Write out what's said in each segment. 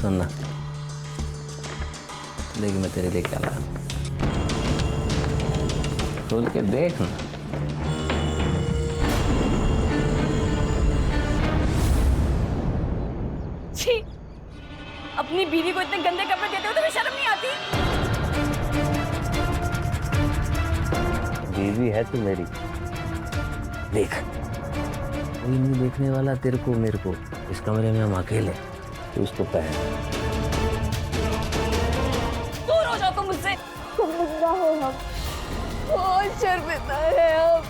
सुनना, लेकिन मैं तेरे लिए क्या लाया, खोल के देख ना। छी, अपनी बीवी को इतने गंदे कपड़े देते हो तुम्हें शर्म नहीं आती? बीवी है तू मेरी, देख कोई नहीं देखने वाला तेरे को मेरे को। इस कमरे में हम अकेले, तू उसको पहन। दूर हो जाओ तुम मुझसे। शर्मिंदा है हम, बहुत शर्मिंदा है हम।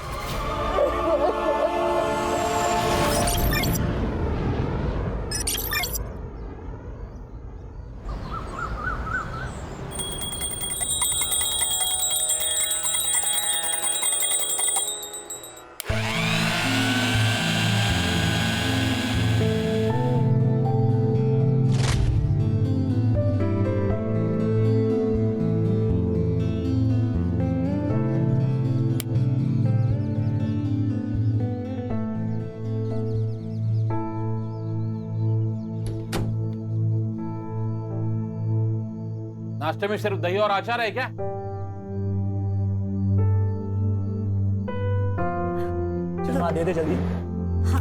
नाश्ते में सिर्फ दही और अचार है क्या? चल माँ दे दे जल्दी। हाँ।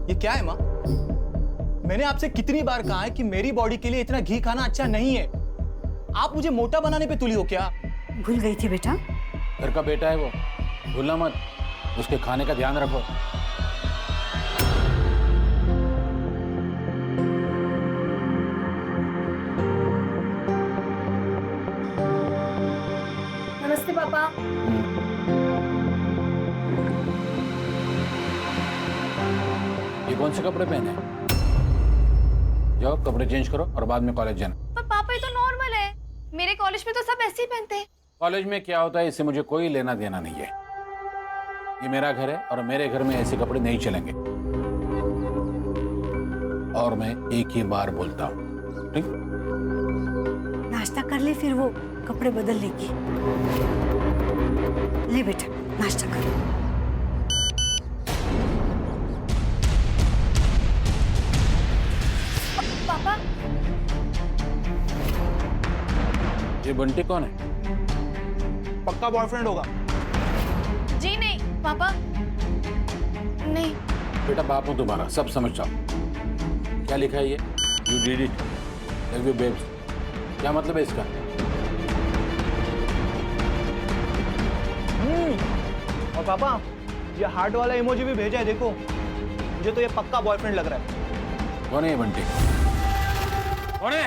ये क्या है माँ? मैंने आपसे कितनी बार कहा है कि मेरी बॉडी के लिए इतना घी खाना अच्छा नहीं है। आप मुझे मोटा बनाने पे तुली हो क्या? भूल गई थी बेटा। घर का बेटा है वो, भूलना मत, उसके खाने का ध्यान रखो। नमस्ते पापा। ये कौन से कपड़े पहने? जाओ कपड़े चेंज करो और बाद में कॉलेज जाना। पर पापा ये तो नॉर्मल है, मेरे कॉलेज में तो सब ऐसे ही पहनते हैं। कॉलेज में क्या होता है इससे मुझे कोई लेना देना नहीं है। ये मेरा घर है और मेरे घर में ऐसे कपड़े नहीं चलेंगे। और मैं एक ही बार बोलता हूँ, ठीक? नाश्ता कर ले, फिर वो कपड़े बदल लेगी। ले बेटा नाश्ता कर। पापा ये बंटी कौन है? पक्का बॉयफ्रेंड होगा। जी नहीं पापा, नहीं। बेटा बाप हूं तुम्हारा, सब समझ जाओ। क्या लिखा है ये? You did it, love you babes. क्या मतलब है इसका? और पापा ये हार्ट वाला इमोजी भी भेजा है, देखो। मुझे तो ये पक्का बॉयफ्रेंड लग रहा है। कौन है ये बंटी? कौन है?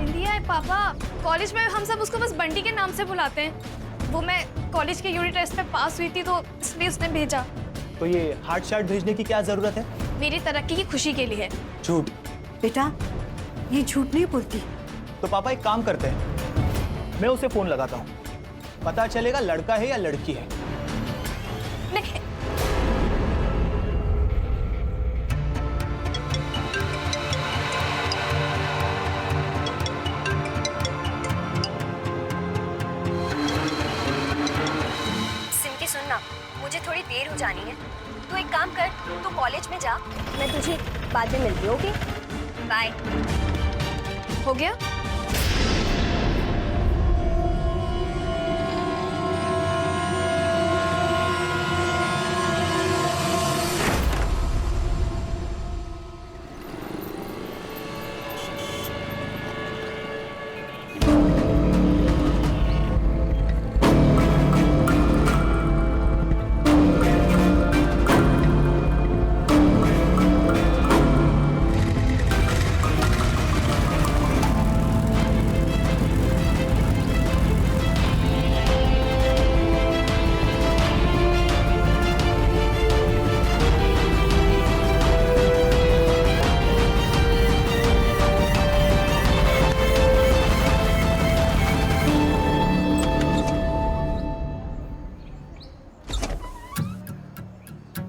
इंडिया है पापा, कॉलेज में हम सब उसको बस बंटी के नाम से बुलाते हैं। वो मैं कॉलेज के यूनिट टेस्ट में पास हुई थी तो इसलिए उसने भेजा। तो ये हार्ट शार्ट भेजने की क्या जरूरत है? मेरी तरक्की की खुशी के लिए है। झूठ। बेटा ये झूठ नहीं बोलती। तो पापा एक काम करते हैं, मैं उसे फोन लगाता हूँ, पता चलेगा लड़का है या लड़की है। नहीं। सिंकी सुनना, मुझे थोड़ी देर हो जानी है। तू एक काम कर, तू कॉलेज में जा, मैं तुझे बाद में मिलती हूँ। Okay bye. हो गया?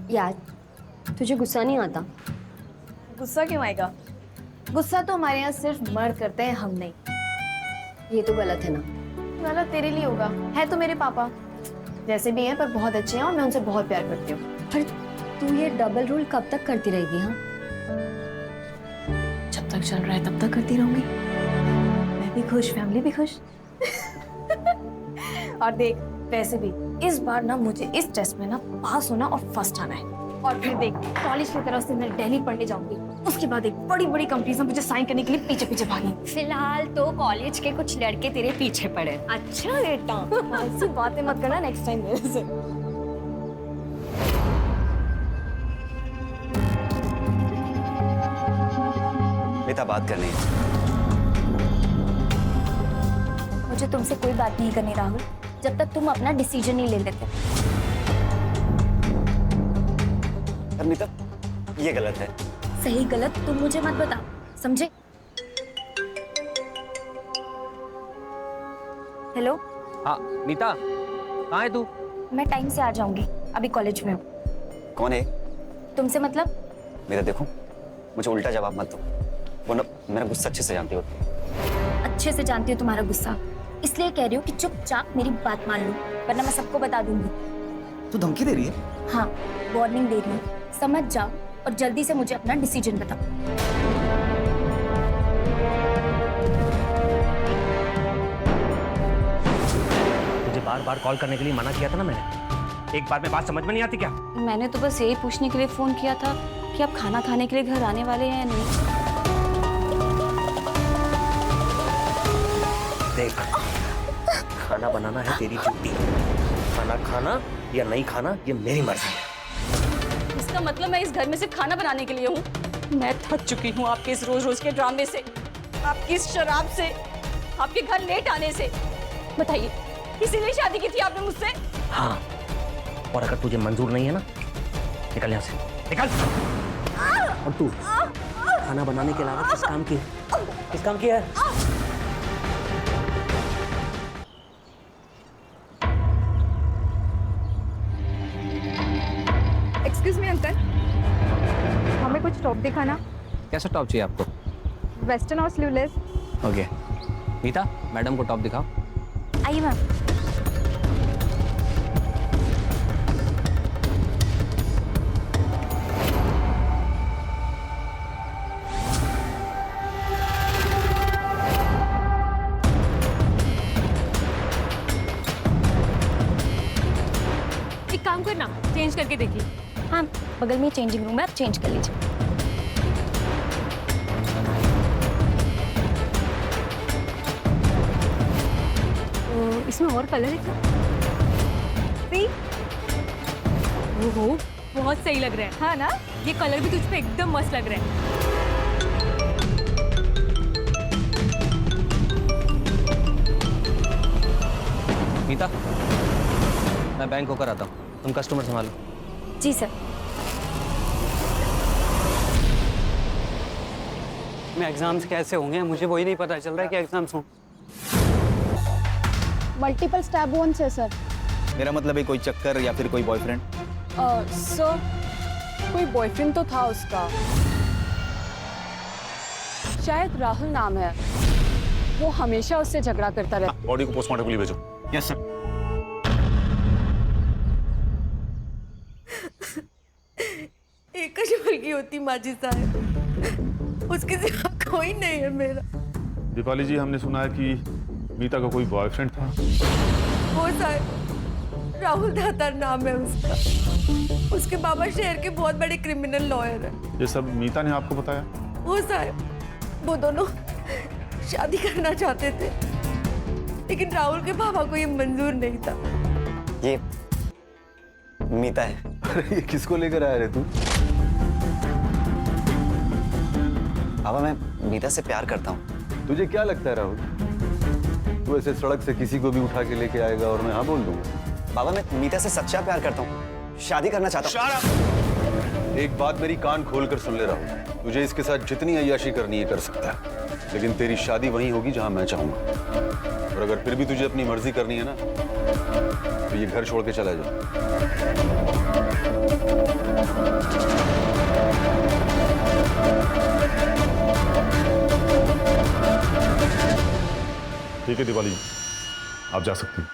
यार तुझे गुस्सा नहीं आता? गुस्सा क्यों आएगा? गुस्सा तो हमारे यहाँ सिर्फ मर्द करते हैं, हम नहीं। ये तो गलत है ना। गलत तेरे लिए होगा, है तो मेरे पापा जैसे भी हैं पर बहुत अच्छे हैं और मैं उनसे बहुत प्यार करती हूँ। पर तू ये डबल रोल कब तक करती रहेगी? हाँ, जब तक चल रहा है तब तक करती रहूंगी। मैं भी खुश, फैमिली भी खुश। और देख, वैसे भी इस बार ना मुझे इस टेस्ट में ना पास होना और फर्स्ट आना है। और फिर देख, कॉलेज की तरफ से मैं दिल्ली पढ़ने जाऊंगी। उसके बाद एक बड़ी बड़ी कंपनीज में मुझे साइन करने के लिए पीछे पीछे भागी। फिलहाल तो कॉलेज के कुछ लड़के तेरे पीछे पड़े। अच्छा बेटा, ऐसी बातें मत करना नेक्स्ट टाइम मेरे से। मीता, बात करनी है। मुझे तुमसे कोई बात नहीं करनी राहुल, जब तक तुम अपना डिसीजन नहीं ले लेते। पर मीता, ये गलत है। सही गलत तुम मुझे मत बताओ, समझे? हेलो, हाँ मीता, कहाँ है तू? मैं टाइम से आ जाऊंगी, अभी कॉलेज में हूँ। कौन है? तुमसे मतलब? मीता देखो, मुझे उल्टा जवाब मत दो, वरना मेरा गुस्सा अच्छे से जानती हो। अच्छे से जानती हूँ तुम्हारा गुस्सा, इसलिए कह रही हूँ कि चुपचाप मेरी बात मान लो, वरना मैं सबको बता दूंगी। तू धमकी दे रही है? हाँ, वार्निंग दे रही हूँ, समझ जाओ और जल्दी से मुझे अपना डिसीजन बताओ। तुझे बार बार कॉल करने के लिए मना किया था ना मैंने। एक बार में बात समझ में नहीं आती क्या? मैंने तो बस यही पूछने के लिए फोन किया था कि आप खाना खाने के लिए घर आने वाले हैं या नहीं। देख, खाना बनाना है तेरी ड्यूटी। खाना खाना या नहीं खाना ये मेरी मर्जी है। इसका मतलब मैं इस घर में सिर्फ खाना बनाने के लिए हूँ? मैं थक चुकी हूँ आपके इस रोज रोज के ड्रामे से, आपकी इस शराब से, आपके घर लेट आने से। बताइए, इसीलिए शादी की थी आपने मुझसे? हाँ, और अगर तुझे मंजूर नहीं है ना, निकल यहाँ से, निकल। और तू खाना बनाने के अलावा किस काम की है? एक्सक्यूज मी अंकल, हमें कुछ टॉप दिखाना। कैसा टॉप चाहिए आपको? वेस्टर्न और स्लीवलेस। ओके मीता, मैडम को टॉप दिखाओ। आइए मैम। एक काम करना, चेंज करके देखिए। हाँ, बगल में चेंजिंग रूम है, आप चेंज कर लीजिए। इसमें और कलर है क्या? ओहो, बहुत सही लग रहा है। हाँ ना, ये कलर भी तुझ पे एकदम मस्त लग रहा है। मीता, मैं बैंक होकर आता हूँ, तुम कस्टमर संभालो। जी सर। में एग्जाम्स कैसे होंगे मुझे वही नहीं पता चल रहा है कि एग्जाम्स हों। मल्टीपल स्टैब वोन्स है सर। मेरा मतलब है कोई चक्कर या फिर कोई बॉयफ्रेंड? सर, कोई बॉयफ्रेंड तो था उसका, शायद राहुल नाम है। वो हमेशा उससे झगड़ा करता रहता। बॉडी को पोस्टमार्टम के लिए भेजो। Yes sir. एक ही मुर्गी होती माजी साहब, उसके सिवा कोई नहीं है मेरा। दीपाली जी, हमने सुना है कि मीता का कोई बॉयफ्रेंड था। वो साहब राहुल दातार नाम है उसका। उसके बाबा शहर के बहुत बड़े क्रिमिनल लॉयर है। ये सब मीता ने आपको बताया? वो साहब, वो दोनों शादी करना चाहते थे, लेकिन राहुल के पापा को ये मंजूर नहीं था। ये मीता है। अरे ये किसको लेकर आया रे तू? पापा, मैं मीता से प्यार करता हूँ। तुझे क्या लगता है राहुल, तू ऐसे सड़क से किसी को भी उठा के लेके आएगा और मैं हाँ बोल दूंगा? बाबा, मैं मीता से सच्चा प्यार करता हूँ, शादी करना चाहता हूँ। एक बात मेरी कान खोल कर सुन ले राहुल, तुझे इसके साथ जितनी अय्याशी करनी है कर सकता है, लेकिन तेरी शादी वहीं होगी जहां मैं चाहूंगा। और अगर फिर भी तुझे अपनी मर्जी करनी है ना, तो ये घर छोड़ के चला जा। ठीक है दीपाली जी, आप जा सकती हैं।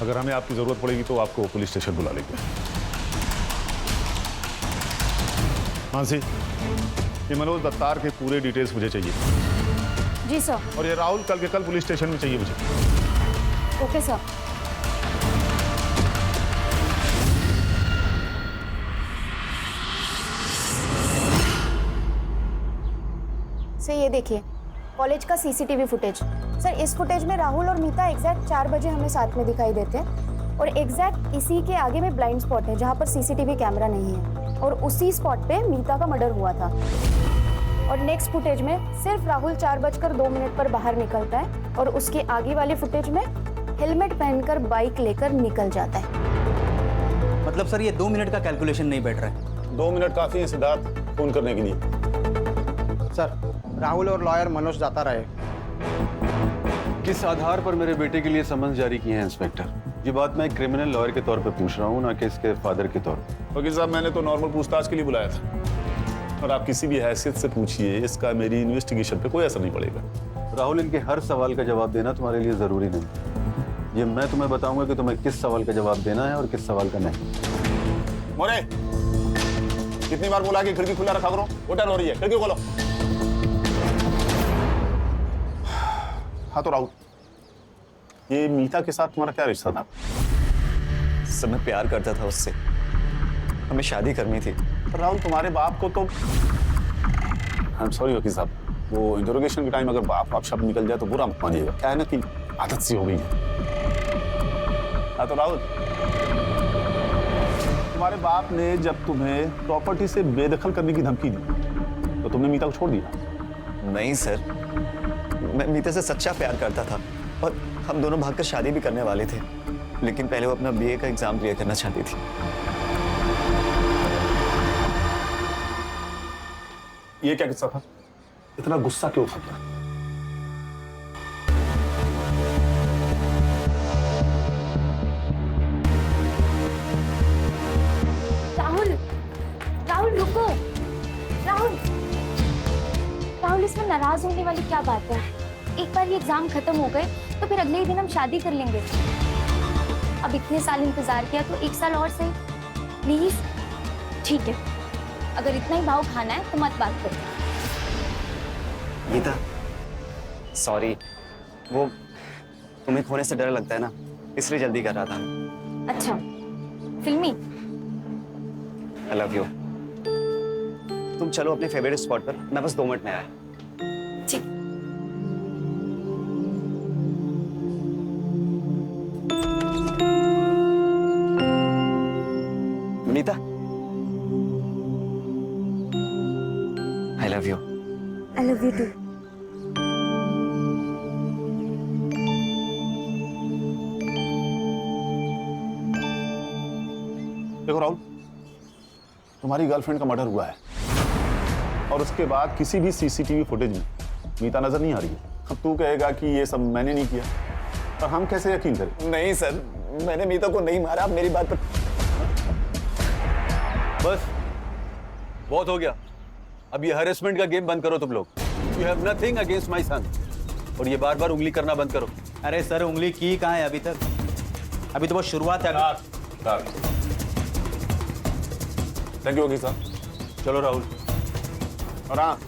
अगर हमें आपकी जरूरत पड़ेगी तो आपको पुलिस स्टेशन बुला लेंगे। हाँ जी, ये मनोज दत्तार के पूरे डिटेल्स मुझे चाहिए। जी सर। और ये राहुल कल के कल पुलिस स्टेशन में चाहिए मुझे। Okay sir. सर ये देखिए कॉलेज का सीसीटीवी फुटेज। सर इस फुटेज में राहुल और मीता एग्जैक्ट 4 बजे हमें साथ में दिखाई देते हैं और एग्जैक्ट इसी के आगे में ब्लाइंड स्पॉट है जहाँ पर सीसीटीवी कैमरा नहीं है और उसी स्पॉट पे मीता का मर्डर हुआ था। और नेक्स्ट फुटेज में सिर्फ राहुल 4:02 पर बाहर निकलता है और उसके आगे वाले फुटेज में हेलमेट पहनकर बाइक लेकर निकल जाता है। मतलब सर ये 2 मिनट का कैलकुलेशन नहीं बैठ रहा है। 2 मिनट काफी है सिद्धार्थ फोन करने के लिए। सर राहुल और लॉयर मनोज दाता रहे। किस आधार पर मेरे बेटे के लिए समन्स जारी किए हैं इंस्पेक्टर? ये बात मैं एक क्रिमिनल लॉयर के तौर पे पूछ रहा हूँ, ना कि इसके फादर के तौर पे। वकील साहब मैंने तो नॉर्मल पूछताछ के लिए बुलाया था और आप किसी भी हैसियत से पूछिए, इसका मेरी इन्वेस्टिगेशन पे कोई असर नहीं पड़ेगा। राहुल, इनके हर सवाल का जवाब देना तुम्हारे लिए जरूरी नहीं। ये मैं तुम्हें बताऊंगा कि तुम्हें किस सवाल का जवाब देना है और किस सवाल का नहीं। मोरे, कितनी बार बोला कि खिड़की खुला रखा करो? होटल हो रही है, खिड़की खोलो। हाँ तो राहुल, ये मीता के साथ तुम्हारा क्या रिश्ता था? सर मैं प्यार करता था उससे, हमें शादी करनी थी। राहुल तुम्हारे बाप को तो आई एम सॉरी वकील साहब, वो इंटरोगेशन के टाइम अगर बाप शब्द निकल जाए तो बुरा मत मानिएगा, क्या है ना कि आदत सी हो गई है। हाँ तो राहुल, तुम्हारे बाप ने जब तुम्हें प्रॉपर्टी से बेदखल करने की धमकी दी तो तुमने मीता को छोड़ दिया? नहीं सर, मैं मीता से सच्चा प्यार करता था और हम दोनों भागकर शादी भी करने वाले थे, लेकिन पहले वो अपना बीए का एग्जाम क्लियर करना चाहती थी। ये क्या किस्सा था? इतना गुस्सा क्यों था? राहुल, राहुल रुको। राहुल, राहुल इसमें नाराज होने वाली क्या बात है? एक बार ये एग्जाम खत्म हो गए तो फिर अगले ही दिन हम शादी कर लेंगे। अब इतने साल इंतजार किया तो 1 साल और सही, प्लीज। ठीक है, अगर इतना ही भाव खाना है तो मत बात करो। गीता, सॉरी, वो तुम्हें खोने से डर लगता है ना, इसलिए जल्दी कर रहा था। अच्छा, फिल्मी। आई लव यू। तुम चलो अपने फेवरेट स्पॉट पर, मैं बस 2 मिनट में आया। ठीक। Meeta, I love you. I love you too. देखो राहुल, तुम्हारी गर्लफ्रेंड का मर्डर हुआ है और उसके बाद किसी भी सीसीटीवी फुटेज में मीता नजर नहीं आ रही है। अब तू कहेगा कि ये सब मैंने नहीं किया, पर हम कैसे यकीन करें? नहीं सर, मैंने मीता को नहीं मारा, आप मेरी बात पर। बस बहुत हो गया, अब ये हैरेसमेंट का गेम बंद करो तुम लोग। You have nothing against my son, और ये बार बार उंगली करना बंद करो। अरे सर उंगली की कहाँ है अभी तक? अभी तो बस शुरुआत है। थैंक यू वकील साहब। चलो राहुल, और हाँ,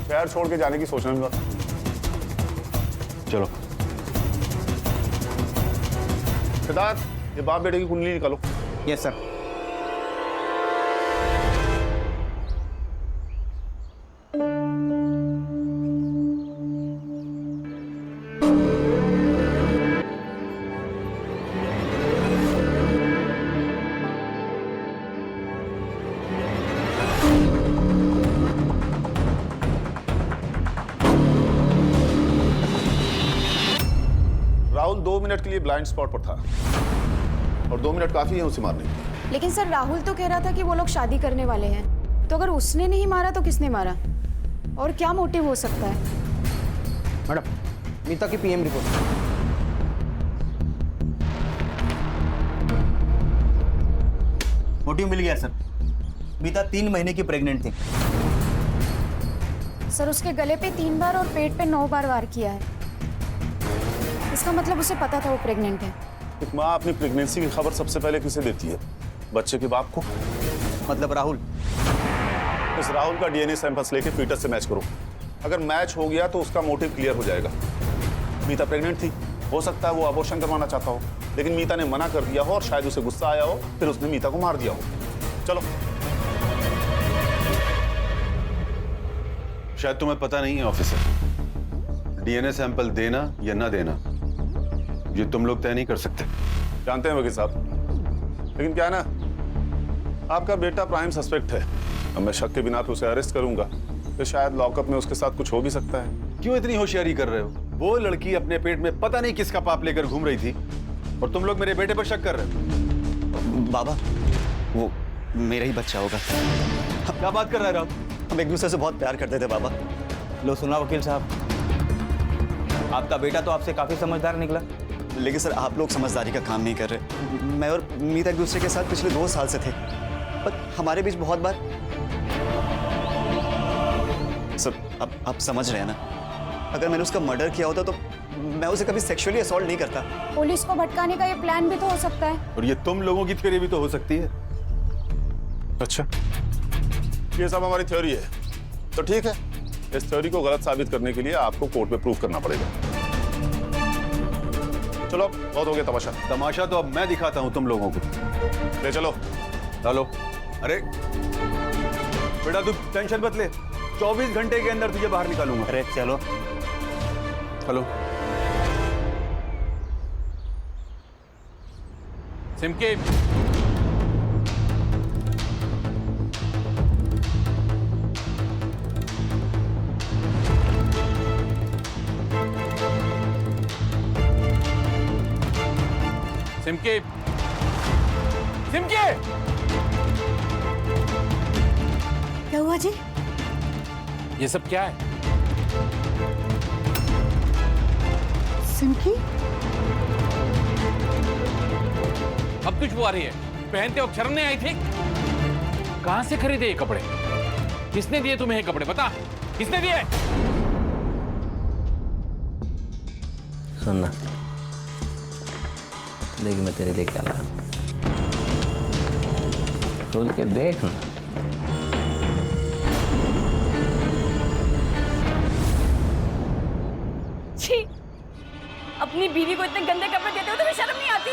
शहर छोड़ के जाने की सोचना भी मत। चलो सिद्धार्थ, ये बाप बेटे की कुंडली निकालो। Yes sir. राहुल 2 मिनट के लिए ब्लाइंड स्पॉट पर था और 2 मिनट काफी है उसे मारने के लिए। लेकिन सर राहुल तो कह रहा था कि वो लोग शादी करने वाले हैं, तो अगर उसने नहीं मारा तो किसने मारा? और क्या मोटिव हो सकता है? मैडम, मीता की पीएम रिपोर्ट। मोटिव मिल गया सर। मीता 3 महीने की प्रेग्नेंट थी। सर उसके गले पे 3 बार और पेट पे 9 बार वार किया है। इसका मतलब उसे पता था वो प्रेग्नेंट है। एक माँ अपनी प्रेगनेंसी की खबर सबसे पहले किसे देती है? बच्चे के बाप को। मतलब राहुल इस राहुल का डीएनए सैंपल्स लेके फीटस से मैच करो। अगर मैच हो गया तो उसका मोटिव क्लियर हो जाएगा। मीता प्रेग्नेंट थी, हो सकता है वो अबॉर्शन करवाना चाहता हो, लेकिन मीता ने मना कर दिया हो और शायद उसे गुस्सा आया हो, फिर उसने मीता को मार दिया हो। चलो। शायद तुम्हें पता नहीं है ऑफिसर, डीएनए सैंपल देना या ना देना ये तुम लोग तय नहीं कर सकते। जानते हैं वकील साहब, लेकिन क्या है ना, आपका बेटा प्राइम सस्पेक्ट है। अब मैं शक के बिना पे उसे अरेस्ट करूंगा तो शायद लॉकअप में उसके साथ कुछ हो भी सकता है। क्यों इतनी होशियारी कर रहे हो? वो लड़की अपने पेट में पता नहीं किसका पाप लेकर घूम रही थी और तुम लोग मेरे बेटे पर शक कर रहे हो। बाबा, वो मेरा ही बच्चा होगा। क्या बात कर रहे हो? हम एक दूसरे से बहुत प्यार करते थे बाबा। लो सुना वकील साहब, आपका बेटा तो आपसे काफी समझदार निकला। लेकिन सर आप लोग समझदारी का काम नहीं कर रहे। मैं और मीता एक दूसरे के साथ पिछले 2 साल से थे, पर हमारे बीच बहुत बार। सर आप समझ रहे हैं ना, अगर मैंने उसका मर्डर किया होता तो मैं उसे कभी सेक्सुअली असॉल्ट नहीं करता। पुलिस को भटकाने का ये प्लान भी तो हो सकता है। और ये तुम लोगों की थ्योरी भी तो हो सकती है। अच्छा, ये सब हमारी थ्योरी है तो ठीक है। इस थ्योरी को गलत साबित करने के लिए आपको कोर्ट में प्रूफ करना पड़ेगा। चलो बहुत हो गया तमाशा। तमाशा तो अब मैं दिखाता हूं तुम लोगों को। ले चलो। चलो। अरे बेटा तू टेंशन मत ले, 24 घंटे के अंदर तुझे बाहर निकालूंगा। अरे चलो। चलो। सिमके, सिमके, सिमके, क्या हुआ जी? ये सब क्या है? सिमकी? अब खुशबू आ रही है। पहनते वक्त शर्म नहीं आई थी? कहां से खरीदे ये कपड़े? किसने दिए तुम्हें ये कपड़े? बता, किसने दिए? सुनना, लेकिन मैं तेरे लिए क्या लाया, खोल के देख ना। छी, अपनी बीवी को इतने गंदे कपड़े देते हो तुम्हें शर्म नहीं आती?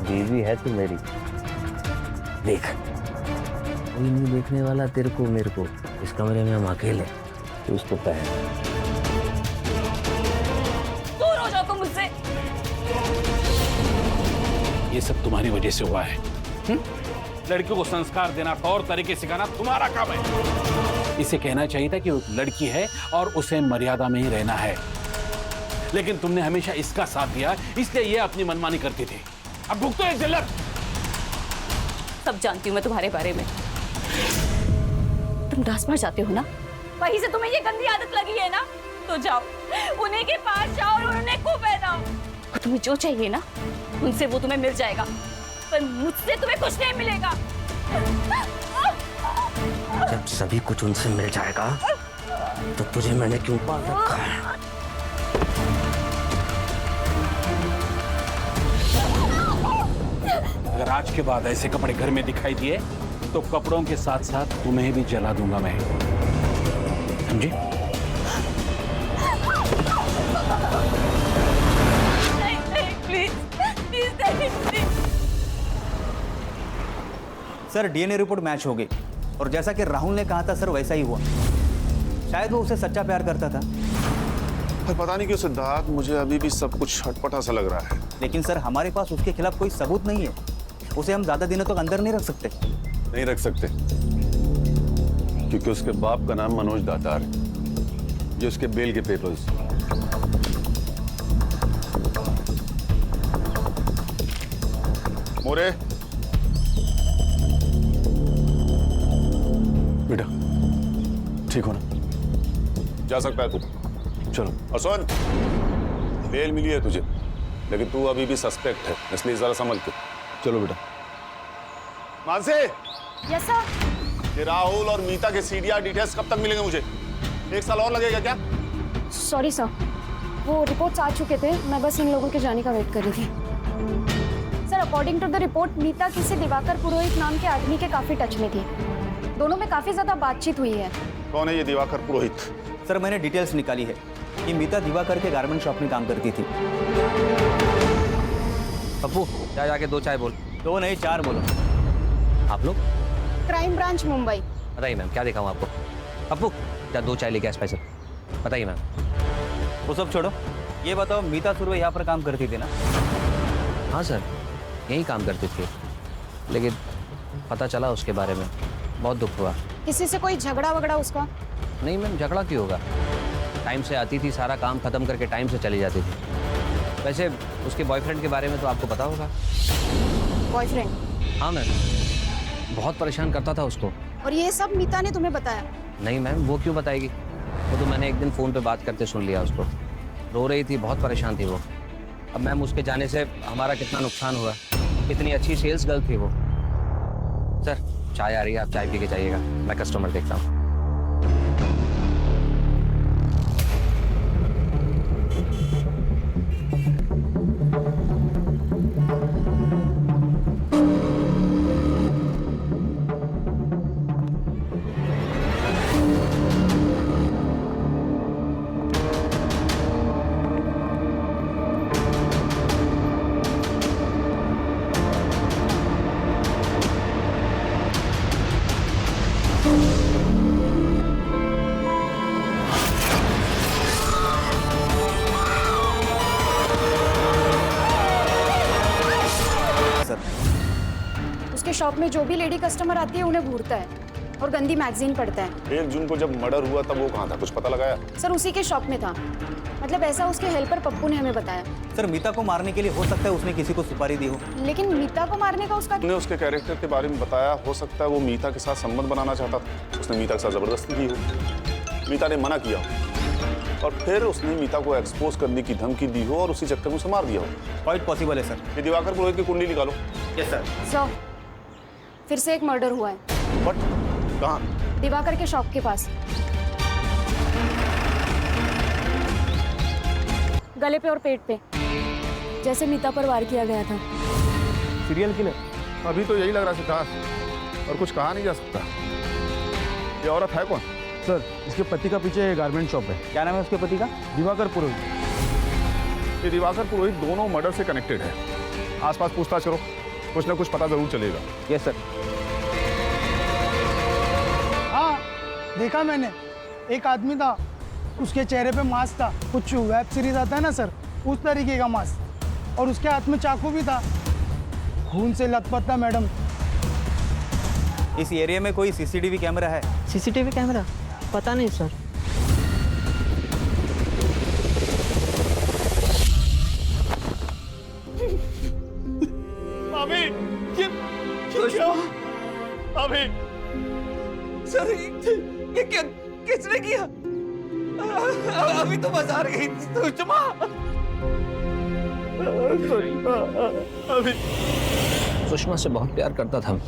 बीवी है तू मेरी, देख कोई नहीं देखने वाला तेरे को मेरे को। इस कमरे में हम अकेले, तू उसको पहन। दूर हो जाओ तुम मुझसे। ये सब तुम्हारी वजह से हुआ है। लड़कियों को संस्कार देना, तौर तरीके सिखाना तुम्हारा काम है। इसे कहना चाहिए था कि वो लड़की है और उसे मर्यादा में ही रहना है, लेकिन तुमने हमेशा इसका साथ दिया, इसलिए ये अपनी मनमानी करती थी। अब भुगतो ये जिल्लत। सब जानती हूँ मैं तुम्हारे बारे में। तुम डांस मार जाते हो ना, वहीं से तुम्हें ये गंदी आदत लगी है ना, तो जाओ उन्हीं के पास जाओ और उन्हें को पहनाओ। और तुम्हें जो चाहिए ना उनसे वो तुम्हें मिल जाएगा, पर मुझसे तुम्हें कुछ नहीं मिलेगा। जब सभी कुछ उनसे मिल जाएगा तो तुझे मैंने क्यों पाल रखा है? अगर आज के बाद ऐसे कपड़े घर में दिखाई दिए तो कपड़ों के साथ साथ तुम्हें भी जला दूंगा मैं, समझी? सर डीएनए रिपोर्ट मैच हो गई और जैसा कि राहुल ने कहा था सर वैसा ही हुआ। शायद वो उसे सच्चा प्यार करता था। पर पता नहीं क्यों सिद्धार्थ, मुझे अभी भी सब कुछ छटपटा सा लग रहा है। लेकिन सर हमारे पास उसके खिलाफ कोई सबूत नहीं है, उसे हम ज्यादा दिनों तक अंदर नहीं रख सकते। नहीं रख सकते क्योंकि उसके बाप का नाम मनोज दातार है, ये उसके बेल के पेपर्स। मोरे बेटा, ठीक हो ना? जा सकता है तू, चलो। और सुन, बेल मिली है तुझे, लेकिन तू अभी भी सस्पेक्ट है, इसलिए जरा संभल के चलो बेटा। Mansi, yes sir. ये राहुल और मीता के सीडीआर डिटेल्स कब तक मिलेंगे मुझे? 1 साल और लगेगा क्या? सॉरी सर, वो रिपोर्ट्स आ चुके थे, मैं बस इन लोगों के जाने का वेट कर रही थी। Sir according to the report Meeta किसी दिवाकर पुरोहित नाम के आदमी के काफी टच में थी। दोनों में काफी ज्यादा बातचीत हुई है। कौन है ये दिवाकर पुरोहित? सर मैंने डिटेल्स निकाली है कि मीता दिवाकर के गारमेंट शॉप में काम करती थी। पप्पू चाय जाके 2 चाय बोल। 2 नहीं 4 बोलो। आप लोग? Crime branch Mumbai. बताइए मैम, क्या दिखाऊं आपको? पप्पू जा 2 चाय लेके आ स्पेशल। बताइए मैम। वो सब छोड़ो, ये बताओ मीता सुरवे यहाँ पर काम करती थी ना? हाँ सर, यहीं काम करती थी, लेकिन पता चला उसके बारे में, बहुत दुख हुआ। किसी से कोई झगड़ा वगड़ा उसका? नहीं मैम, झगड़ा क्यों होगा? टाइम से आती थी, सारा काम खत्म करके टाइम से चली जाती थी। वैसे उसके बॉयफ्रेंड के बारे में तो आपको पता होगा। बॉयफ्रेंड? हाँ मैम, बहुत परेशान करता था उसको। और ये सब मीता ने तुम्हें बताया? नहीं मैम, वो क्यों बताएगी? वो तो मैंने एक दिन फ़ोन पे बात करते सुन लिया उसको। रो रही थी, बहुत परेशान थी वो। अब मैम उसके जाने से हमारा कितना नुकसान हुआ। इतनी अच्छी सेल्स गर्ल थी वो। सर चाय आ रही है, आप चाय पी के जाइएगा, मैं कस्टमर देखता हूँ। उसके शॉप में जो भी लेडी कस्टमर आती है उन्हें घूरता है और गंदी मैगजीन पढ़ता है। 1 जून को जब मर्डर हुआ तब वो कहाँ था, कुछ पता लगाया? सर उसी के शॉप में था। मतलब ऐसा उसके हेल्पर पप्पू ने हमें बताया। सर मीता को मारने के लिए हो सकता है उसने किसी को सुपारी दी हो। लेकिन मीता को मारने का उसका? उसने उसके कैरेक्टर के बारे में बताया, हो सकता है वो मीता के साथ संबंध बनाना चाहता था, उसने मीता के साथ जबरदस्ती की हो, मीता ने मना किया हो और फिर उसने मीता को एक्सपोज करने की धमकी दी हो और उसी चक्कर में उसे मार दिया हो। क्वाइट पॉसिबल है सर। ये दिवाकर पुरोहित की कुंडली निकालो। Yes sir. सर फिर से एक मर्डर हुआ है। बट कहाँ? दिवाकर के शॉप के पास, गले पे और पेट पे, जैसे मीता पर वार किया गया था। Serial killer? अभी तो यही लग रहा है सिद्धार्थ, और कुछ कहा नहीं जा सकता। ये औरत है कौन? सर इसके पति का पीछे गारमेंट शॉप है। क्या नाम है उसके पति का? दिवाकर पुरोहित। ये दिवाकर पुरोहित दोनों मर्डर से कनेक्टेड है। आसपास पूछताछ करो, कुछ ना कुछ पता जरूर चलेगा। Yes sir. हाँ देखा मैंने, एक आदमी था, उसके चेहरे पे मास्क था, कुछ वेब सीरीज आता है ना सर, उस तरीके का मास्क, और उसके हाथ में चाकू भी था, खून से लथपथ था मैडम। इस एरिया में कोई सीसीटीवी कैमरा है? CCTV camera? पता नहीं सर। अभी ये क्या? अभी सर ये क्या किसने किया? अभी तो बाजार गई सुषमा। अभी सुषमा से बहुत प्यार करता था।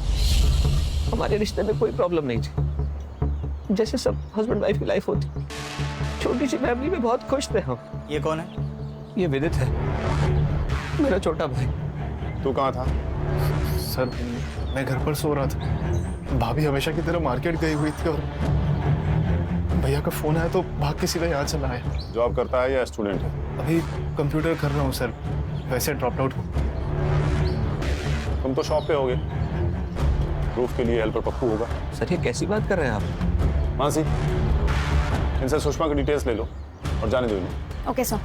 हमारे रिश्ते में कोई प्रॉब्लम नहीं थी, जैसे सब हस्बैंड वाइफ की लाइफ होती। छोटी सी फैमिली में बहुत खुश थे हम। ये कौन है? ये विदित है, मेरा छोटा भाई। तू कहाँ था? सर मैं घर पर सो रहा था, भाभी हमेशा की तरह मार्केट गई हुई थी और भैया का फोन आया तो भाग के सीधा यहाँ चला आया। जॉब करता है या स्टूडेंट है? अभी कंप्यूटर कर रहा हूँ सर, वैसे ड्रॉप आउट। तुम तो शॉप पे होगे, प्रूफ के लिए हेल्पर पप्पू होगा। सर ये कैसी बात कर रहे हैं आप? मानसी, इनसे सुषमा की डिटेल्स ले लो और जाने दो इन्हें। Okay sir.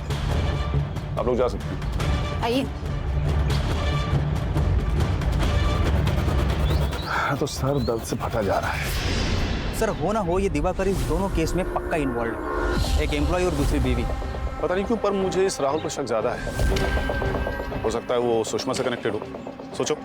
आप लोग जा सकते हैं। आइए। तो सर दर्द से फटा जा रहा है। सर हो ना हो ये दिवाकर इस दोनों केस में पक्का इन्वॉल्व है, एक एम्प्लॉय और दूसरी बीवी। पता नहीं क्यों पर मुझे इस राहुल पर शक ज्यादा है। हो सकता है वो सुषमा से कनेक्टेड हो। सोचो,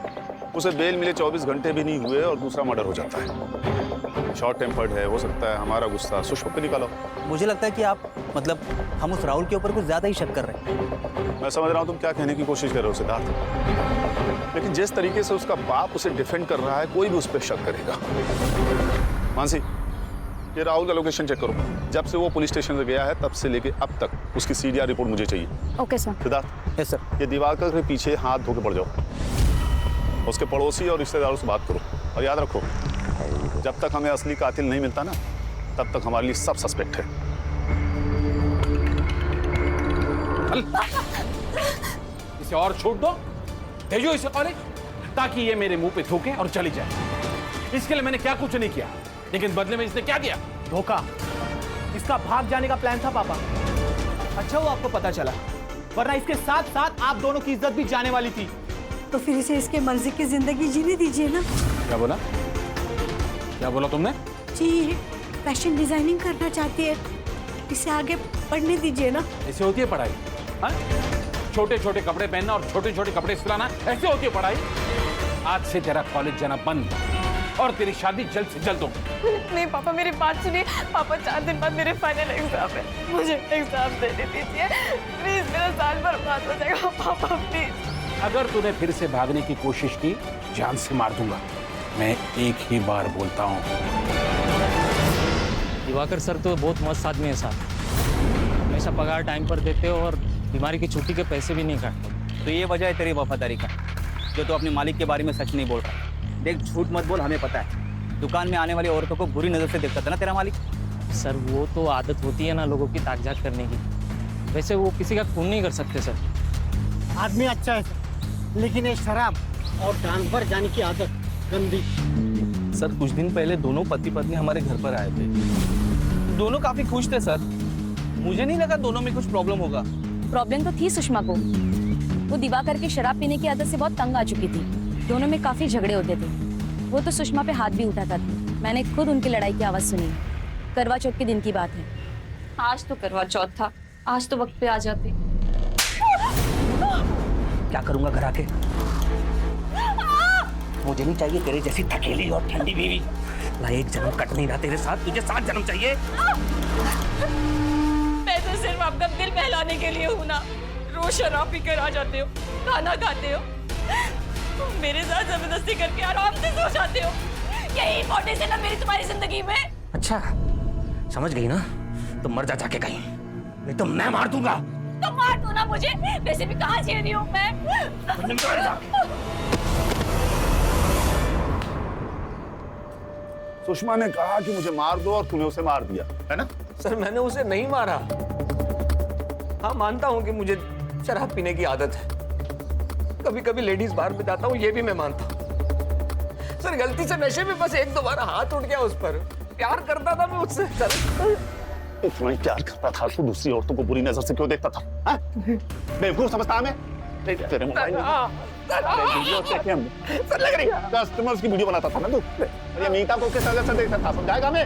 उसे बेल मिले 24 घंटे भी नहीं हुए और दूसरा मर्डर हो जाता है। शॉर्ट टेम्पर्ड है, हो सकता है हमारा गुस्सा सुषमा पे निकाला हो। मुझे लगता है कि आप मतलब हम उस राहुल के ऊपर कुछ ज्यादा ही शक कर रहे हैं। मैं समझ रहा हूँ तुम क्या कहने की कोशिश कर रहे हो सिद्धार्थ, लेकिन जिस तरीके से उसका बाप उसे डिफेंड कर रहा है, कोई भी उस पर शक करेगा। मानसी, ये राहुल का लोकेशन चेक करो। जब से वो पुलिस स्टेशन से गया है तब से लेके अब तक उसकी सीडीआर रिपोर्ट मुझे चाहिए। Okay sir. Siddharth. Yes sir. ये दिवाकर के पीछे हाथ धो के पड़ जाओ। उसके पड़ोसी और रिश्तेदारों से बात करो। और याद रखो, जब तक हमें असली कातिल नहीं मिलता ना, तब तक हमारे लिए सब सस्पेक्ट है। इसे और छूट दो, भेजो इसे कॉलेज, ताकि ये मेरे मुंह पे थूके और चली जाए। इसके लिए मैंने क्या कुछ नहीं किया, लेकिन बदले में इसने क्या दिया? धोखा। इसका भाग जाने का प्लान था पापा। अच्छा वो आपको पता चला, वरना इसके साथ साथ आप दोनों की इज्जत भी जाने वाली थी। तो फिर इसे इसके मर्जी की जिंदगी जीने दीजिए ना। क्या बोला? क्या बोला तुमने? जी, फैशन डिजाइनिंग करना चाहती है, इसे आगे पढ़ने दीजिए ना। ऐसे होती है पढ़ाई? हाँ? छोटे छोटे कपड़े पहनना और छोटे छोटे कपड़े सिलाना, ऐसे होती है पढ़ाई? आज से तेरा कॉलेज जाना बंद और तेरी शादी जल्द से जल्द होगी। नहीं पापा, मेरी बात सुनिए। पापा 4 दिन बाद मेरे फाइनल एग्जाम है, मुझे एग्जाम देने दीजिए प्लीज। मेरा साल बर्बाद हो जाएगा पापा, प्लीज। अगर तूने फिर से भागने की कोशिश की, जान से मार दूंगा। मैं एक ही बार बोलता हूँ। दिवाकर सर तो बहुत मस्त आदमी है साहब, हमेशा पगार टाइम पर देते हो और बीमारी की छुट्टी के पैसे भी नहीं काटते। तो ये वजह है तेरी वफादारी का, जो तो अपने मालिक के बारे में सच नहीं बोल रहा। देख, झूठ मत बोल, हमें पता है दुकान में आने वाली औरतों को बुरी नजर से देखता था ना तेरा मालिक। सर वो तो आदत होती है ना लोगों की ताकझाक करने की, वैसे वो किसी का खून नहीं कर सकते सर। आदमी अच्छा है सर, लेकिन ये शराब और ट्रांसफर जाने की आदत गंदी। सर कुछ दिन पहले दोनों पति पत्नी हमारे घर पर आए थे, दोनों काफी खुश थे सर। मुझे नहीं लगा दोनों में कुछ प्रॉब्लम होगा। प्रॉब्लम तो थी सुषमा को, वो दिवाकर की शराब पीने की आदत से बहुत तंग आ चुकी थी। दोनों में काफी झगड़े होते थे, वो तो सुषमा पे हाथ भी उठाता था। मैंने खुद उनकी लड़ाई की आवाज सुनी। करवा चौथ के दिन की बात है। आज तो करवा चौथ था, आज तो वक्त पे आ जाते। क्या करूंगा घर आके? मुझे नहीं चाहिए तेरे जैसी थकेली और ठंडी बीवी। ना एक जन्म कट नहीं रहा तेरे साथ, तुझे 7 जन्म चाहिए। मैं तो सिर्फ आपका दिल बहलाने के लिए हूँ ना। रोज शराब पी कर आ जाते हो, खाना खाते हो, मेरे साथ जबरदस्ती करके आराम से सो जाते हो। यही इंपॉर्टेंस है ना मेरी तुम्हारी जिंदगी में। अच्छा समझ गई ना, तो मर जा जाके कहीं, नहीं तो मैं मार दूंगा। तो मार दो ना मुझे, वैसे भी कहाँ झेल रही हूँ मैं। सुषमा ने कहा कि मुझे मार दो और तूने उसे मार दिया, है ना? सर मैंने उसे नहीं मारा। हाँ मानता हूँ कि मुझे शराब पीने की आदत है, कभी कभी लेडीज बार में जाता हूँ, ये भी मैं मानता हूँ। सर गलती से नशे में बस 1-2 बार हाथ उठ गया उस पर। प्यार करता था मैं उससे सर। इतना ही प्यार करता था तो दूसरी औरतों को बुरी नजर से क्यों देखता था? बेवकूफ समझता हमें? तेरे मोबाइल सर लग रही कस्टमर्स की वीडियो बनाता था ना तू। ये मीता को किस नजर से देखता था, समझाएगा हमें?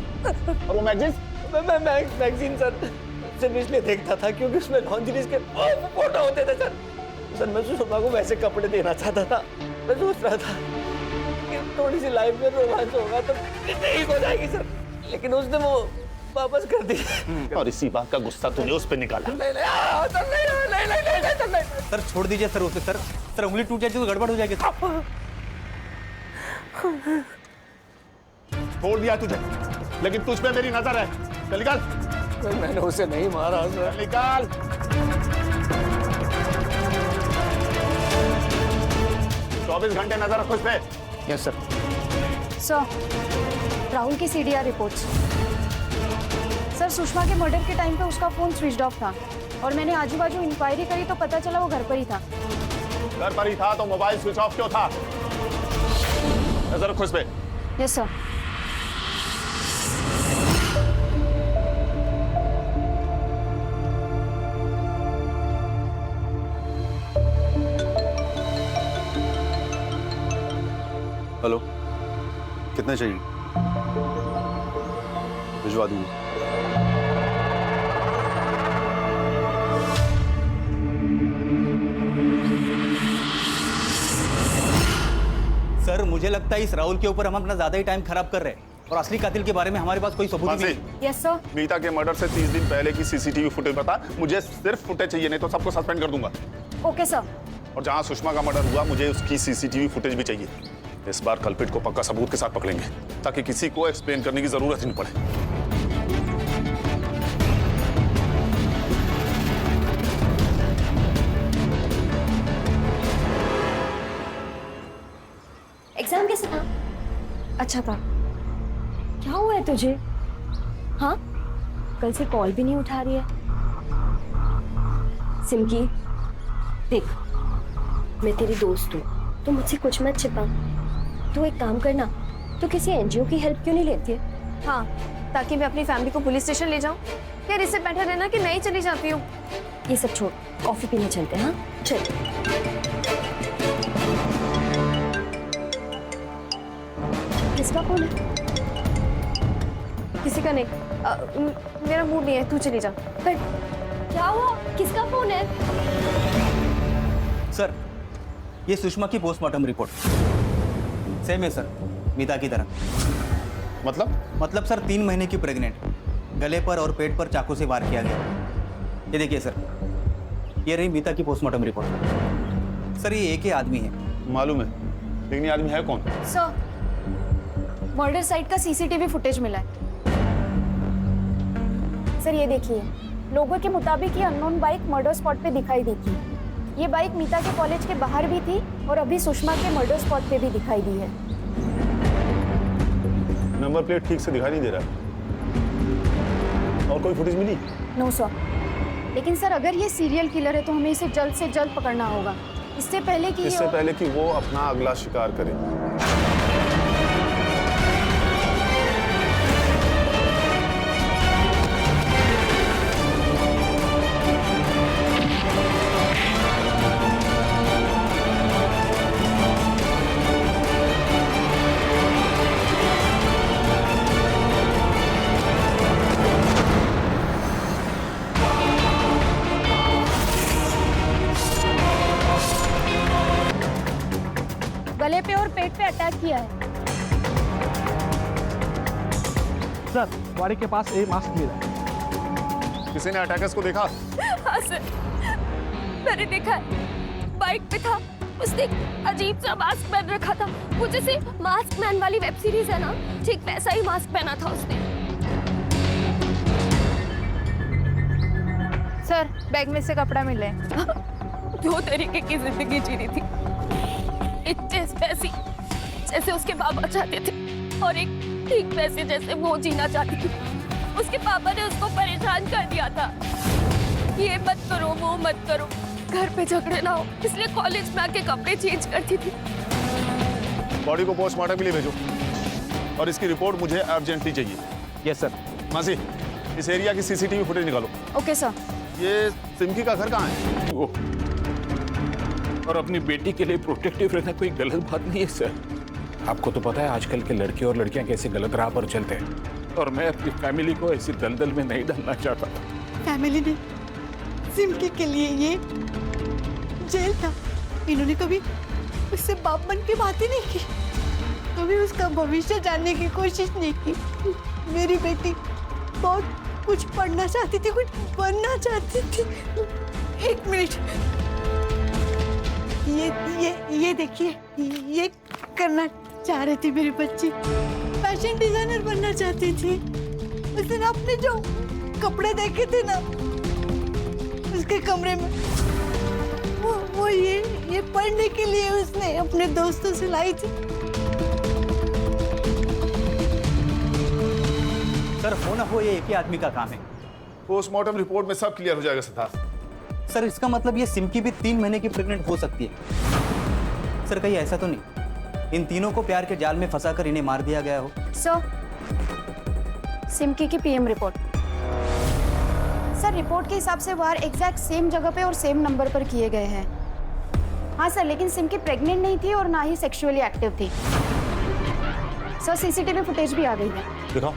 और वो मैगजीन? मैं मैगजीन सर सिर्फ इसलिए देखता था क्योंकि उसमें लॉन्जरीज के फोटो होते थे सर। सर मैं सुषमा को वैसे कपड़े देना चाहता था। मैं सोच रहा था कि थोड़ी सी लाइफ में रोमांस होगा तो ठीक हो जाएगी सर, लेकिन उसने वो वापस कर दिया। और इसी बात का गुस्सा तूने उस पे निकाला। नहीं। सर छोड़ दीजिए सर उसे। सर उंगली टूट जाएगी तो गड़बड़ हो जाएगी। छोड़ दिया तुझे, लेकिन तुझ पे मेरी नजर है। चल निकाल। मैंने उसे नहीं मारा सर। निकाल। चौबीस घंटे नजर रखो इस पे। Yes sir. सर राहुल की CDR रिपोर्ट्स। सर सुषमा के मर्डर के टाइम पे उसका फोन स्विच ऑफ था और मैंने आजू बाजू इंक्वायरी करी तो पता चला वो घर पर ही था। घर पर ही था तो मोबाइल स्विच ऑफ क्यों था? नजर रखो इस पे। Yes sir. हेलो, कितने चाहिए? भिजवा दूंगा। सर मुझे लगता है इस राहुल के ऊपर हम अपना ज्यादा ही टाइम खराब कर रहे हैं और असली कातिल के बारे में हमारे पास कोई सबूत नहीं है। Yes sir. मीता के मर्डर से 30 दिन पहले की CCTV फुटेज बता। मुझे सिर्फ फुटेज चाहिए, नहीं तो सबको सस्पेंड कर दूंगा। Okay sir. और जहां सुषमा का मर्डर हुआ मुझे उसकी CCTV फुटेज भी चाहिए। इस बार कल्पिट को पक्का सबूत के साथ पकड़ेंगे ताकि किसी को एक्सप्लेन करने की जरूरत ही नहीं पड़े। एग्जाम कैसे था? अच्छा था। क्या हुआ है तुझे? हाँ, कल से कॉल भी नहीं उठा रही है। सिमकी, देख, मैं तेरी दोस्त हूँ, तो मुझसे कुछ मत छिपा। तू एक काम करना, तू किसी एनजीओ की हेल्प क्यों नहीं लेती है? हाँ, ताकि मैं अपनी फैमिली को पुलिस स्टेशन ले जाऊँ। यार इससे बेटर रहना कि मैं ही चली जाती हूँ। ये सब छोड़, कॉफी पीने चलते हैं। हाँ चल। किसका फोन है? किसी का नहीं। मेरा मूड नहीं है, तू चली जा। पर क्या हुआ? किसका फोन है? सर, ये सुषमा की पोस्टमार्टम रिपोर्ट सेम है सर, मीता की तरह। मतलब सर 3 महीने की प्रेग्नेंट, गले पर और पेट पर चाकू से वार किया गया। ये देखिए सर, ये रही मीता की पोस्टमार्टम रिपोर्ट। सर ये एक ही आदमी है। मालूम है, लेकिन ये आदमी है कौन? सर, मर्डर साइट का सीसीटीवी फुटेज मिला है। सर ये देखिए, लोगों के मुताबिक ये अननोन बाइक मर्डर स्पॉट पे दिखाई दी थी। ये बाइक मीता के कॉलेज के बाहर भी थी और अभी सुषमा के मर्डर स्पॉट पे भी दिखाई दी है। नंबर प्लेट ठीक से दिखाई नहीं दे रहा। और कोई फुटेज मिली? नो सर, लेकिन सर अगर ये सीरियल किलर है तो हमें इसे जल्द से जल्द पकड़ना होगा, इससे पहले कि वो अपना अगला शिकार करे। गले पे और पेट पे अटैक किया है। सर, वाड़ी के पास एक मास्क मिला है। किसी ने अटैकर्स को देखा? हाँ सर, मैंने देखा है। बाइक पे था, उसने एक अजीब सा मास्क पहन रखा था। वो जैसे मास्क मैन वाली वेब सीरीज है ना, ठीक वैसा ही मास्क पहना था उसने। सर, बैग में से कपड़ा मिला है। 2 तरीके की जिंदगी जीनी थी, एक वैसी जैसे उसके बाबा चाहते थे और एक ठीक वैसे जैसे वो जीना चाहती थी। उसके पापा ने उसको परेशान कर दिया था, ये मत करो वो मत करो, घर पे झगड़े ना हो, इसलिए कॉलेज में आके कपड़े चेंज करती थी। बॉडी को पोस्टमार्टम के लिए भेजो और इसकी रिपोर्ट मुझे अर्जेंटली चाहिए। Yes sir. मासी, इस एरिया की सीसीटीवी फुटेज निकालो। Okay sir. ये सिमकी का घर कहाँ है? और अपनी बेटी के लिए प्रोटेक्टिव रहना कोई गलत बात नहीं है सर। आपको तो पता है आजकल के लड़के और लड़कियां कैसे गलत राह पर चलते हैं, और मैं अपनी फैमिली को ऐसी दलदल में नहीं डालना चाहता। फैमिली ने सिमकी के लिए ये जेल था। इन्होंने कभी उससे बाप बन के बात ही नहीं की, कभी उसका भविष्य जानने की कोशिश नहीं की। मेरी बेटी बहुत कुछ पढ़ना चाहती थी, कुछ बनना चाहती थी। 1 मिनट, ये देखिए, ये करना चाह रही थी मेरी बच्ची। फैशन डिजाइनर बनना चाहती थी। उसने ना अपने जो कपड़े देखे थे ना उसके कमरे में, वो ये पढ़ने के लिए उसने अपने दोस्तों से लाई थी। सर हो ना हो ये एक ही आदमी का काम है। पोस्टमार्टम रिपोर्ट में सब क्लियर हो जाएगा सिद्धार्थ। सर इसका मतलब ये सिमकी भी 3 महीने की प्रेग्नेंट हो सकती है। सर कहीं ऐसा तो नहीं इन तीनों को प्यार के जाल में फंसाकर इन्हें मार दिया गया हो? सर, सिमकी की पीएम रिपोर्ट। सर, रिपोर्ट के हिसाब से वार एग्जैक्ट सेम जगह पे और सेम नंबर पर किए गए हैं। हाँ सर, लेकिन सिमकी प्रेग्नेंट नहीं थी और ना ही सेक्सुअली एक्टिव थी। सर, सीसीटीवी फुटेज भी आ गई है। दिखाओ।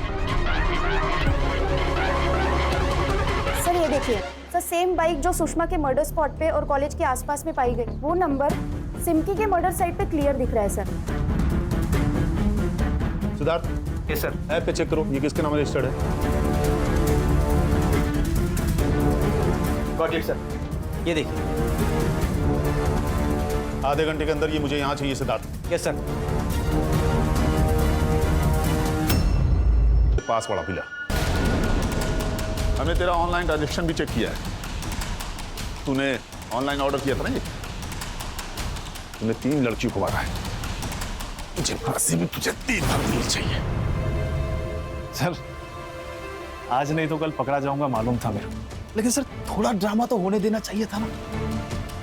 सर ये देखिए, सर सेम बाइक जो सुषमा के मर्डर स्पॉट पे और कॉलेज के आसपास में पाई गई, वो नंबर सिमकी के मर्डर साइट पे क्लियर दिख रहा है sir. Siddharth. Yes sir. App पे चेक करो ये किसके नाम रजिस्टर्ड है। Got it sir. ये देखिए, आधे घंटे के अंदर ये मुझे यहाँ चाहिए सिद्धार्थ। Yes sir. पास वाला पिला। हमने तेरा ऑनलाइन ट्रांजैक्शन भी चेक किया है। तूने ऑनलाइन ऑर्डर किया था ना, ये तूने 3 लड़कियों को मारा है। मुझे फांसी में तुझे 3 बार मिलनी चाहिए। सर आज नहीं तो कल पकड़ा जाऊंगा मालूम था मेरे को, लेकिन सर थोड़ा ड्रामा तो होने देना चाहिए था ना।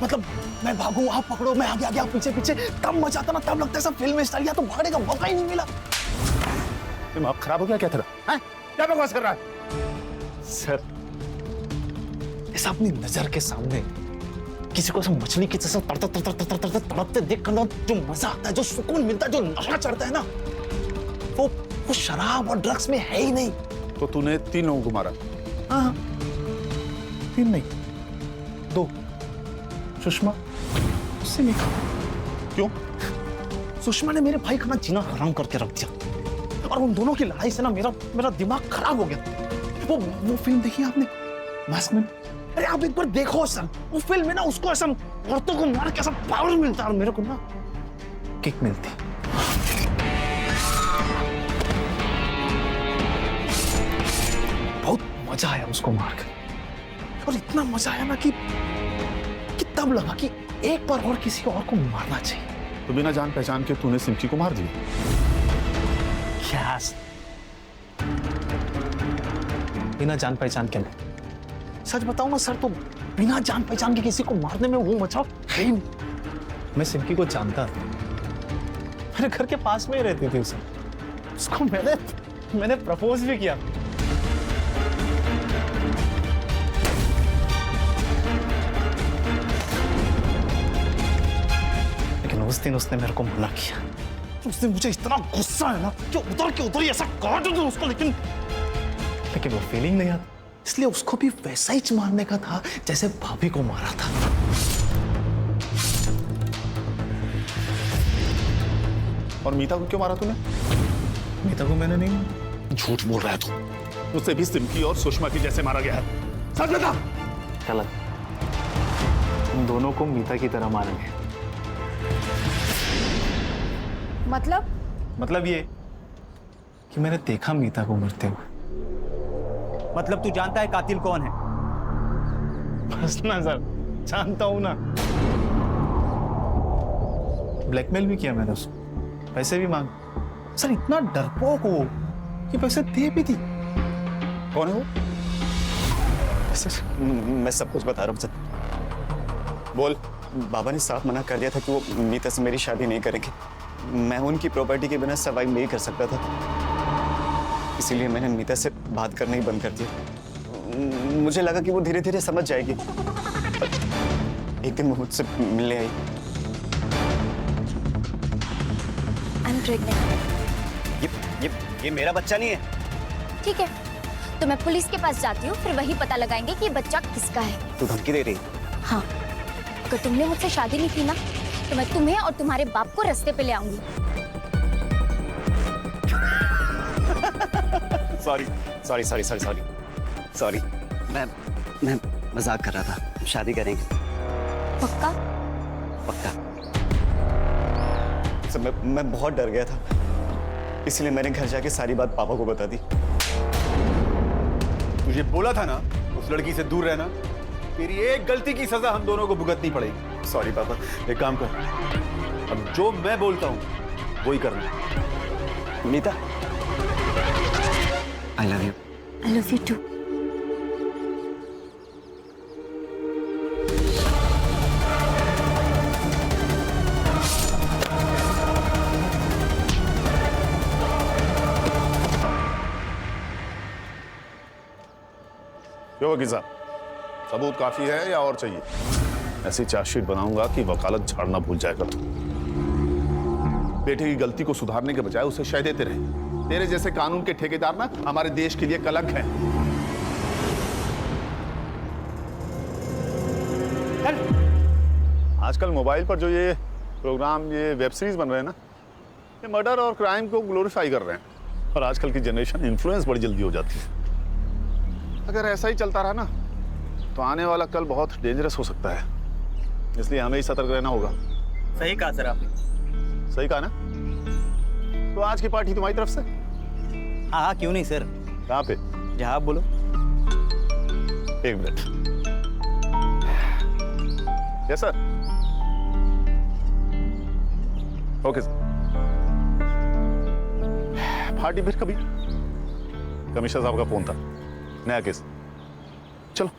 मतलब मैं भागूं, आप पकड़ो, मैं आगे आगे, आप पीछे पीछे, तब मजा आता ना, तब लगता है सब फिल्म स्टाइल। या तो भागने का मौका ही नहीं मिला। दिमाग खराब हो गया क्या तेरा? हैं? क्या बकवास कर रहा है? सर ऐसा अपनी नजर के सामने किसी को सब मछली की जैसा तड़पते देख कर जो मजा आता है, जो सुकून मिलता है, जो नशा चढ़ता है ना, वो शराब और ड्रग्स में है ही नहीं। तो तूने 3 लोगों को मारा? हाँ 3 नहीं 2, सुषमा सिमिका। क्यों? सुषमा ने मेरे भाई का ना जीना हराम करके रख दिया, और उन दोनों की लड़ाई से ना मेरा दिमाग खराब हो गया। वो फिल्म देखी आपने, मास्कमैन? अरे आप एक बार देखो सर, वो फिल्म में ना उसको ऐसा औरतों को मार के ऐसा पावर मिलता है, और मेरे को ना किक मिलती। बहुत मजा आया उसको मारकर, और इतना मजा आया ना कि तब लगा कि एक बार और किसी और को मारना चाहिए। तो बिना जान पहचान के तूने सिमकी को मार दिया? यस, बिना जान पहचान के। सच बताऊं ना सर, तो बिना जान पहचान के किसी को मारने में वो मजा है ही नहीं। मैं सिमकी को जानता था, मेरे घर के पास में ही रहती थी उसे। उसको मैंने प्रपोज भी किया। लेकिन उस दिन उसने मेरे को मना किया। उस दिन मुझे इतना गुस्सा है ना कि उधर के उधर ही ऐसा काट दूं उसको, लेकिन वो फीलिंग नहीं आती। इसलिए उसको भी वैसा ही मारने का था जैसे भाभी को मारा था। और मीता को क्यों मारा तूने? मीता को मैंने नहीं। झूठ बोल रहा है तू। उसे भी सिमकी और सुषमा की जैसे मारा गया है। सच बता। गलत। उन दोनों को मीता की तरह मारेंगे। मतलब ये कि मैंने देखा मीता को मरते हुए। मतलब तू जानता है कातिल कौन है? बस ना सर, जानता हूं ना। ब्लैकमेल भी किया मैंने उसको, पैसे भी मांगे। सर इतना डरपोक हो कि पैसे दे भी दी। कौन है वो? सर मैं सब कुछ बता रहा हूँ सर। बोल। बाबा ने साफ मना कर दिया था कि वो मीता से मेरी शादी नहीं करेंगे। मैं उनकी प्रॉपर्टी के बिना सर्वाइव नहीं कर सकता था, इसीलिए मैंने मीता से बात करना ही बंद कर दिया। मुझे लगा कि वो धीरे धीरे समझ जाएगी। एक दिन वो मुझसे मिलने आई। I'm pregnant. ये मेरा बच्चा नहीं है। ठीक है, तो मैं पुलिस के पास जाती हूँ, फिर वही पता लगाएंगे कि ये बच्चा किसका है। तू धमकी दे रही है? हाँ, अगर तुमने मुझसे शादी नहीं की ना, तो मैं तुम्हें और तुम्हारे बाप को रास्ते पे ले आऊंगी। सॉरी। मैं मजाक कर रहा था। शादी करेंगे। पक्का? पक्का। सब मैं बहुत डर गया था, इसलिए मैंने घर जाके सारी बात पापा को बता दी। तुझे बोला था ना उस लड़की से दूर रहना। तेरी एक गलती की सजा हम दोनों को भुगतनी पड़ेगी। सॉरी पापा। एक काम कर, अब जो मैं बोलता हूँ वही करना। मीता, I love you. I love you too. क्यों वकील साहब, सबूत काफी है या और चाहिए? ऐसी चार्जशीट बनाऊंगा कि वकालत झाड़ना भूल जाएगा तू। बेटे की गलती को सुधारने के बजाय उसे शय देते रहे। तेरे जैसे कानून के ठेकेदार ना हमारे देश के लिए कलंक है। आजकल मोबाइल पर जो ये प्रोग्राम, ये वेब सीरीज बन रहे हैं ना, ये मर्डर और क्राइम को ग्लोरीफाई कर रहे हैं। और आजकल की जनरेशन इन्फ्लुएंस बड़ी जल्दी हो जाती है। अगर ऐसा ही चलता रहा ना तो आने वाला कल बहुत डेंजरस हो सकता है, इसलिए हमें ही सतर्क रहना होगा। सही कहा सर आपने। सही कहा ना? तो आज की पार्टी तुम्हारी तरफ से? हाँ, क्यों नहीं सर। कहाँ पे? जहाँ आप बोलो। एक minute. Yes sir. Okay sir. Party फिर कभी। कमिश्नर साहब का फोन था, नया केस। चलो।